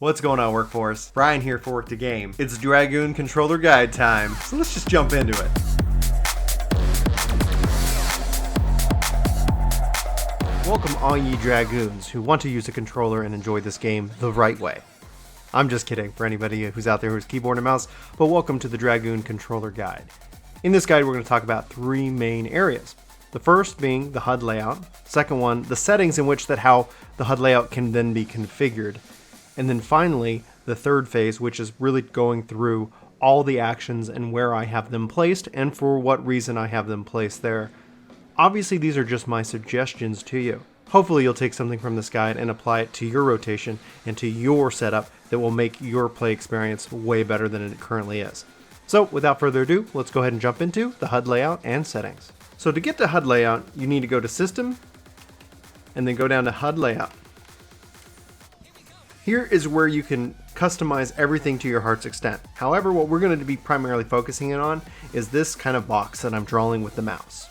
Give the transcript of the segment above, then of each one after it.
What's going on, workforce? Brian here for Work to Game. It's Dragoon controller guide time, so let's just jump into it. Welcome all ye Dragoons who want to use a controller and enjoy this game the right way. I'm just kidding for anybody who's out there who's keyboard and mouse, but welcome to the Dragoon controller guide. In this guide we're going to talk about three main areas. The first being the HUD layout, second one, the settings in which how the HUD layout can then be configured. And then finally, the third phase, which is really going through all the actions and where I have them placed and for what reason I have them placed there. Obviously, these are just my suggestions to you. Hopefully, you'll take something from this guide and apply it to your rotation and to your setup that will make your play experience way better than it currently is. So, without further ado, let's go ahead and jump into the HUD layout and settings. So to get to HUD layout, you need to go to System and then go down to HUD Layout. Here is where you can customize everything to your heart's extent. However, what we're going to be primarily focusing in on is this kind of box that I'm drawing with the mouse.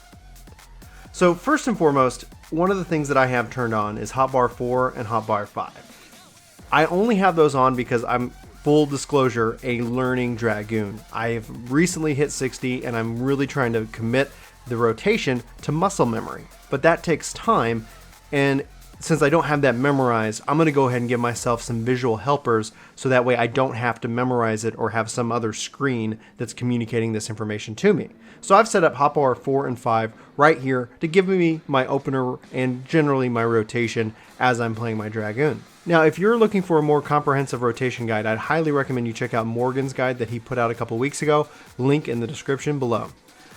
So first and foremost, one of the things that I have turned on is Hotbar 4 and Hotbar 5. I only have those on because I'm, full disclosure, a learning Dragoon. I have recently hit 60 and I'm really trying to commit the rotation to muscle memory. But that takes time, and since I don't have that memorized, I'm going to go ahead and give myself some visual helpers so that way I don't have to memorize it or have some other screen that's communicating this information to me. So I've set up Hotbar 4 and 5 right here to give me my opener and generally my rotation as I'm playing my Dragoon. Now, if you're looking for a more comprehensive rotation guide, I'd highly recommend you check out Morgan's guide that he put out a couple weeks ago, link in the description below.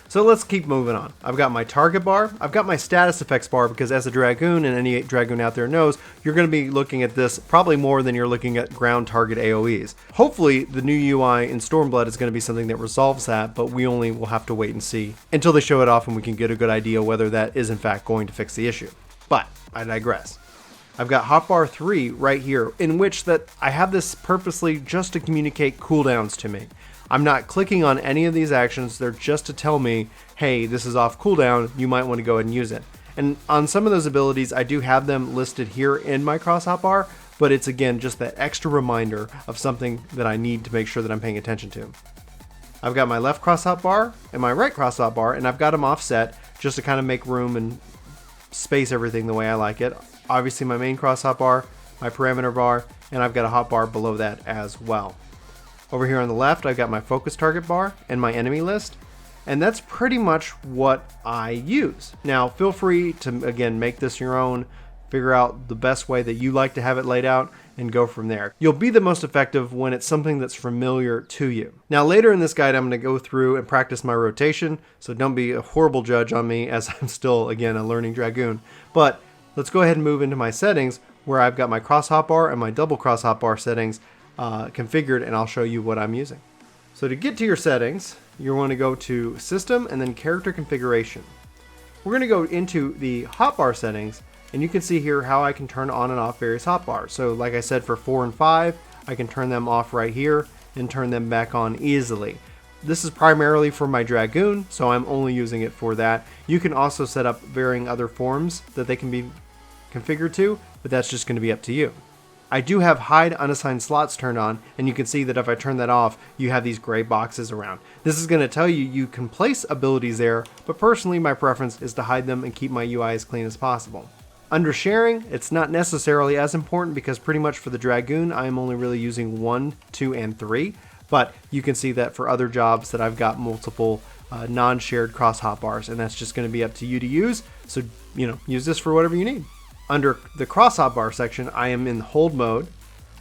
So let's keep moving on. I've got my target bar, I've got my status effects bar, because as a Dragoon, and any Dragoon out there knows, you're going to be looking at this probably more than you're looking at ground target AoEs. Hopefully the new UI in Stormblood is going to be something that resolves that, but we only will have to wait and see until they show it off and we can get a good idea whether that is in fact going to fix the issue. But I digress. I've got Hotbar 3 right here, in which that I have this purposely just to communicate cooldowns to me. I'm not clicking on any of these actions, they're just to tell me, hey, this is off cooldown, you might want to go ahead and use it. And on some of those abilities, I do have them listed here in my cross hotbar, but it's again just that extra reminder of something that I need to make sure that I'm paying attention to. I've got my left cross hotbar and my right cross hotbar, and I've got them offset just to kind of make room and space everything the way I like it. Obviously my main cross hotbar, my parameter bar, and I've got a hotbar below that as well. Over here on the left, I've got my focus target bar and my enemy list, and that's pretty much what I use. Now, feel free to, again, make this your own, figure out the best way that you like to have it laid out, and go from there. You'll be the most effective when it's something that's familiar to you. Now, later in this guide, I'm going to go through and practice my rotation, so don't be a horrible judge on me as I'm still, again, a learning Dragoon. But let's go ahead and move into my settings, where I've got my cross hotbar and my double cross hotbar settings configured, and I'll show you what I'm using. So to get to your settings, you want to go to System and then Character Configuration. We're going to go into the hotbar settings, and you can see here how I can turn on and off various hotbars. So like I said, for 4 and 5, I can turn them off right here and turn them back on easily. This is primarily for my Dragoon, so I'm only using it for that. You can also set up varying other forms that they can be configured to, but that's just going to be up to you. I do have hide unassigned slots turned on, and you can see that if I turn that off, you have these gray boxes around. This is going to tell you you can place abilities there, but personally my preference is to hide them and keep my UI as clean as possible. Under sharing, it's not necessarily as important because pretty much for the Dragoon, I am only really using 1, 2, and 3, but you can see that for other jobs that I've got multiple non-shared cross hotbars, and that's just going to be up to you to use, so use this for whatever you need. Under the cross hotbar section, I am in hold mode.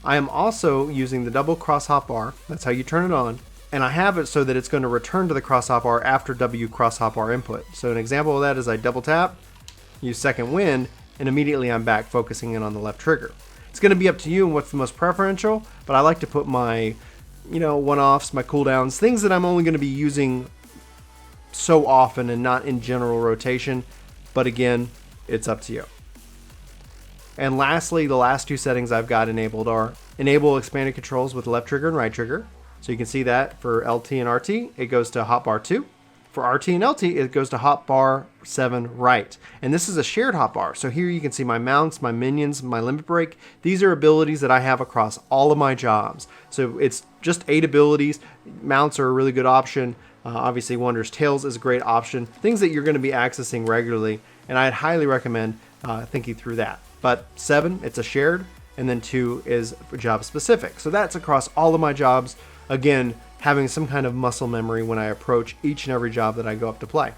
I am also using the double cross hotbar. That's how you turn it on. And I have it so that it's going to return to the cross hotbar after W cross hotbar input. So an example of that is I double tap, use second wind, and immediately I'm back focusing in on the left trigger. It's going to be up to you and what's the most preferential, but I like to put my, one-offs, my cooldowns, things that I'm only going to be using so often and not in general rotation. But again, it's up to you. And lastly, the last two settings I've got enabled are enable expanded controls with left trigger and right trigger. So you can see that for LT and RT, it goes to hotbar 2. For RT and LT, it goes to hotbar 7 right. And this is a shared hotbar. So here you can see my mounts, my minions, my limit break. These are abilities that I have across all of my jobs. So it's just 8 abilities. Mounts are a really good option. Obviously, Wondrous Tales is a great option. Things that you're going to be accessing regularly. And I'd highly recommend thinking through that. But 7, it's a shared. And then 2 is job specific. So that's across all of my jobs. Again, having some kind of muscle memory when I approach each and every job that I go up to play.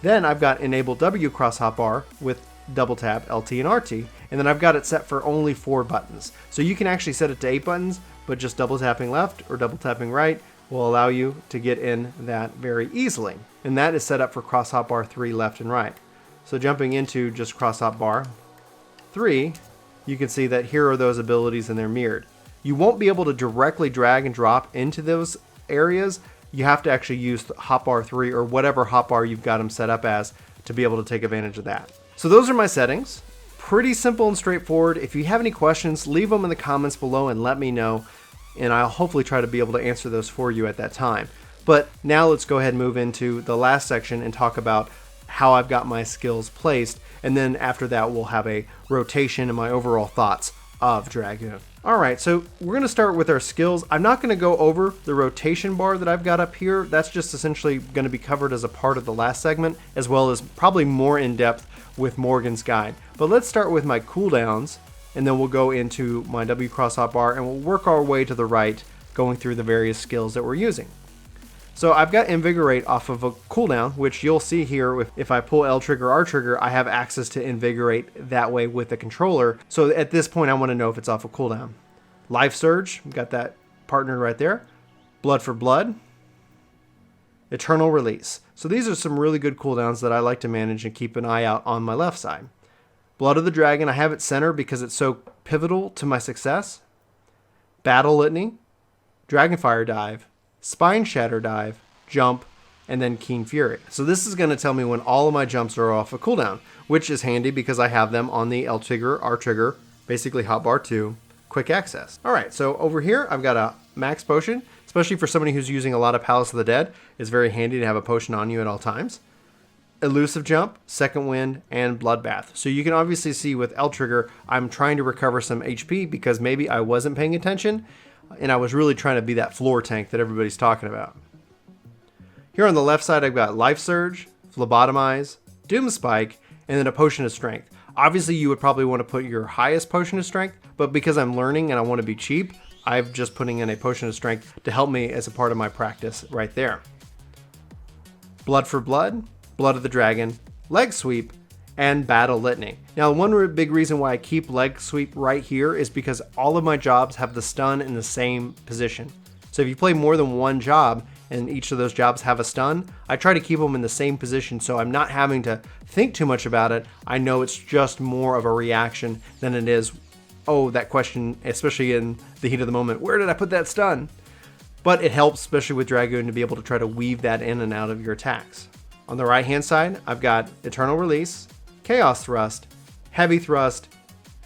Then I've got Enable W across hotbar with double tap LT and RT, and then I've got it set for only 4 buttons. So you can actually set it to 8 buttons, but just double tapping left or double tapping right will allow you to get in that very easily. And that is set up for cross hotbar 3 left and right. So jumping into just cross hotbar 3, you can see that here are those abilities and they're mirrored. You won't be able to directly drag and drop into those areas. You have to actually use hotbar 3 or whatever hotbar you've got them set up as to be able to take advantage of that. So those are my settings. Pretty simple and straightforward. If you have any questions, leave them in the comments below and let me know, and I'll hopefully try to be able to answer those for you at that time. But now let's go ahead and move into the last section and talk about how I've got my skills placed, and then after that we'll have a rotation and my overall thoughts of Dragoon. Alright, so we're going to start with our skills. I'm not going to go over the rotation bar that I've got up here. That's just essentially going to be covered as a part of the last segment, as well as probably more in depth with Morgan's guide. But let's start with my cooldowns, and then we'll go into my W cross hotbar, and we'll work our way to the right, going through the various skills that we're using. So I've got Invigorate off of a cooldown, which you'll see here. If I pull L trigger, R trigger, I have access to Invigorate that way with the controller. So at this point, I want to know if it's off a cooldown. Life Surge, got that partnered right there. Blood for Blood. Eternal Release. So these are some really good cooldowns that I like to manage and keep an eye out on my left side. Blood of the Dragon, I have it center because it's so pivotal to my success. Battle Litany. Dragonfire Dive. Spine Shatter Dive, Jump, and then Keen Fury. So this is going to tell me when all of my jumps are off a cooldown, which is handy because I have them on the L trigger, R trigger, basically hotbar 2, quick access. Alright, so over here I've got a max potion, especially for somebody who's using a lot of Palace of the Dead. It's very handy to have a potion on you at all times. Elusive Jump, Second Wind, and Bloodbath. So you can obviously see with L trigger, I'm trying to recover some HP because maybe I wasn't paying attention, and I was really trying to be that floor tank that everybody's talking about. Here on the left side, I've got Life Surge, Phlebotomize, Doom Spike, and then a Potion of Strength. Obviously, you would probably want to put your highest Potion of Strength, but because I'm learning and I want to be cheap, I'm just putting in a Potion of Strength to help me as a part of my practice right there. Blood for Blood, Blood of the Dragon, Leg Sweep, and Battle Litany. Now, one big reason why I keep Leg Sweep right here is because all of my jobs have the stun in the same position. So if you play more than one job and each of those jobs have a stun, I try to keep them in the same position so I'm not having to think too much about it. I know it's just more of a reaction than it is, oh, that question, especially in the heat of the moment, where did I put that stun? But it helps, especially with Dragoon, to be able to try to weave that in and out of your attacks. On the right hand side, I've got Eternal Release, Chaos Thrust, Heavy Thrust,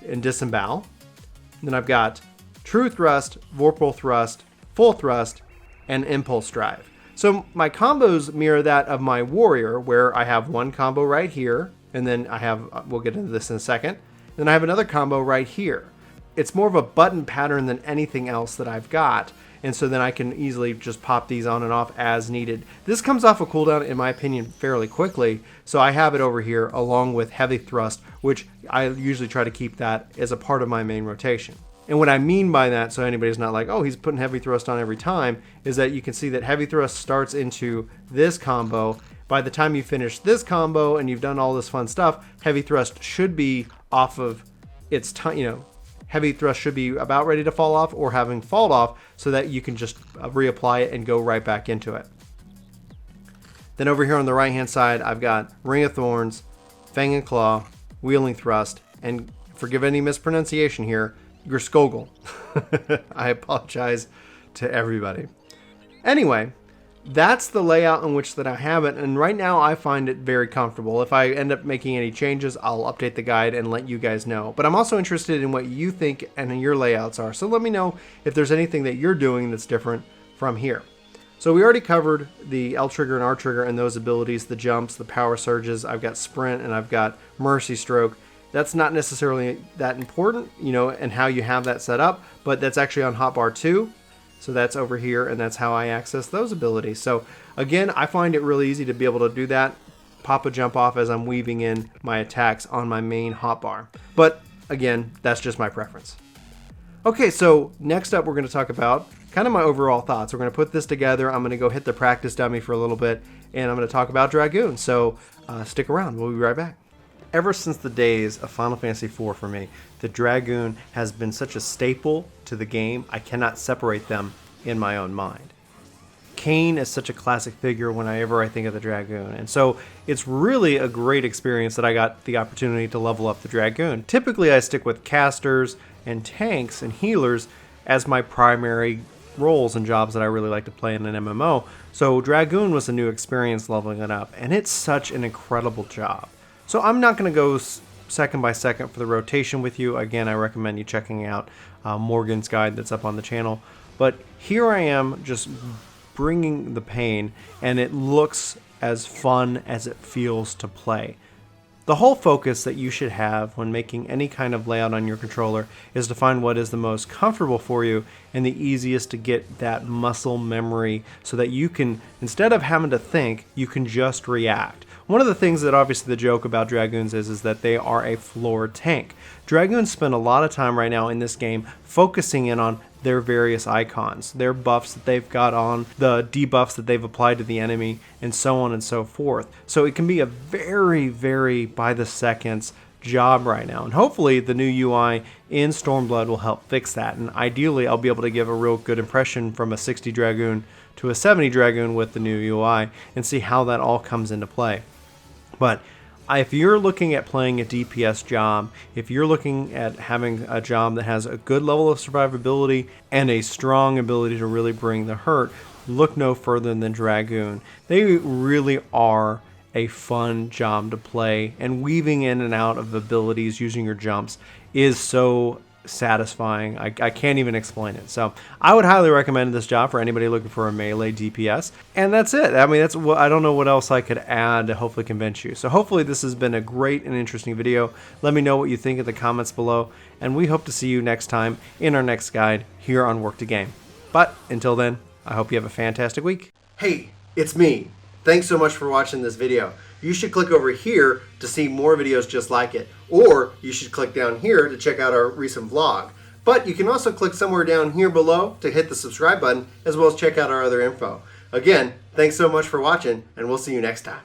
and Disembowel. Then I've got True Thrust, Vorpal Thrust, Full Thrust, and Impulse Drive. So my combos mirror that of my Warrior, where I have one combo right here, and then I have, we'll get into this in a second, then I have another combo right here. It's more of a button pattern than anything else that I've got, and so then I can easily just pop these on and off as needed. This comes off a cooldown, in my opinion, fairly quickly, so I have it over here along with Heavy Thrust, which I usually try to keep that as a part of my main rotation. And what I mean by that, so anybody's not like, oh, he's putting Heavy Thrust on every time, is that you can see that Heavy Thrust starts into this combo. By the time you finish this combo and you've done all this fun stuff, Heavy Thrust should be off of its time, Heavy Thrust should be about ready to fall off or having fallen off so that you can just reapply it and go right back into it. Then over here on the right hand side, I've got Ring of Thorns, Fang and Claw, Wheeling Thrust, and forgive any mispronunciation here, Grskogel. I apologize to everybody. Anyway, that's the layout in which that I have it, and right now I find it very comfortable. If I end up making any changes, I'll update the guide and let you guys know. But I'm also interested in what you think and your layouts are, so let me know if there's anything that you're doing that's different from here. So we already covered the L trigger and R trigger and those abilities, the jumps, the power surges. I've got sprint and I've got mercy stroke. That's not necessarily that important, you know, and how you have that set up, but that's actually on Hotbar 2. So that's over here, and that's how I access those abilities. So again, I find it really easy to be able to do that, pop a jump off as I'm weaving in my attacks on my main hotbar. But again, that's just my preference. Okay, so next up we're going to talk about kind of my overall thoughts. We're going to put this together. I'm going to go hit the practice dummy for a little bit, and I'm going to talk about Dragoon. So stick around. We'll be right back. Ever since the days of Final Fantasy IV for me, the Dragoon has been such a staple to the game, I cannot separate them in my own mind. Kain is such a classic figure whenever I think of the Dragoon, and so it's really a great experience that I got the opportunity to level up the Dragoon. Typically I stick with casters and tanks and healers as my primary roles and jobs that I really like to play in an MMO, so Dragoon was a new experience leveling it up, and it's such an incredible job. So I'm not going to go second by second for the rotation with you. Again, I recommend you checking out Morgan's guide that's up on the channel. But here I am just bringing the pain, and it looks as fun as it feels to play. The whole focus that you should have when making any kind of layout on your controller is to find what is the most comfortable for you and the easiest to get that muscle memory so that you can, instead of having to think, you can just react. One of the things that obviously the joke about Dragoons is that they are a floor tank. Dragoons spend a lot of time right now in this game focusing in on their various icons, their buffs that they've got on, the debuffs that they've applied to the enemy, and so on and so forth. So it can be a very, very by the seconds job right now. And hopefully the new UI in Stormblood will help fix that. And ideally I'll be able to give a real good impression from a 60 Dragoon to a 70 Dragoon with the new UI and see how that all comes into play. But if you're looking at playing a DPS job, if you're looking at having a job that has a good level of survivability and a strong ability to really bring the hurt, look no further than Dragoon. They really are a fun job to play, and weaving in and out of abilities using your jumps is so satisfying. I can't even explain it. So I would highly recommend this job for anybody looking for a melee DPS. And that's it. I mean, that's what, I don't know what else I could add to hopefully convince you. So hopefully this has been a great and interesting video. Let me know what you think in the comments below, and we hope to see you next time in our next guide here on Work to Game. But until then, I hope you have a fantastic week. Hey, it's me. Thanks so much for watching this video. You should click over here to see more videos just like it, or you should click down here to check out our recent vlog. But you can also click somewhere down here below to hit the subscribe button, as well as check out our other info. Again, thanks so much for watching, and we'll see you next time.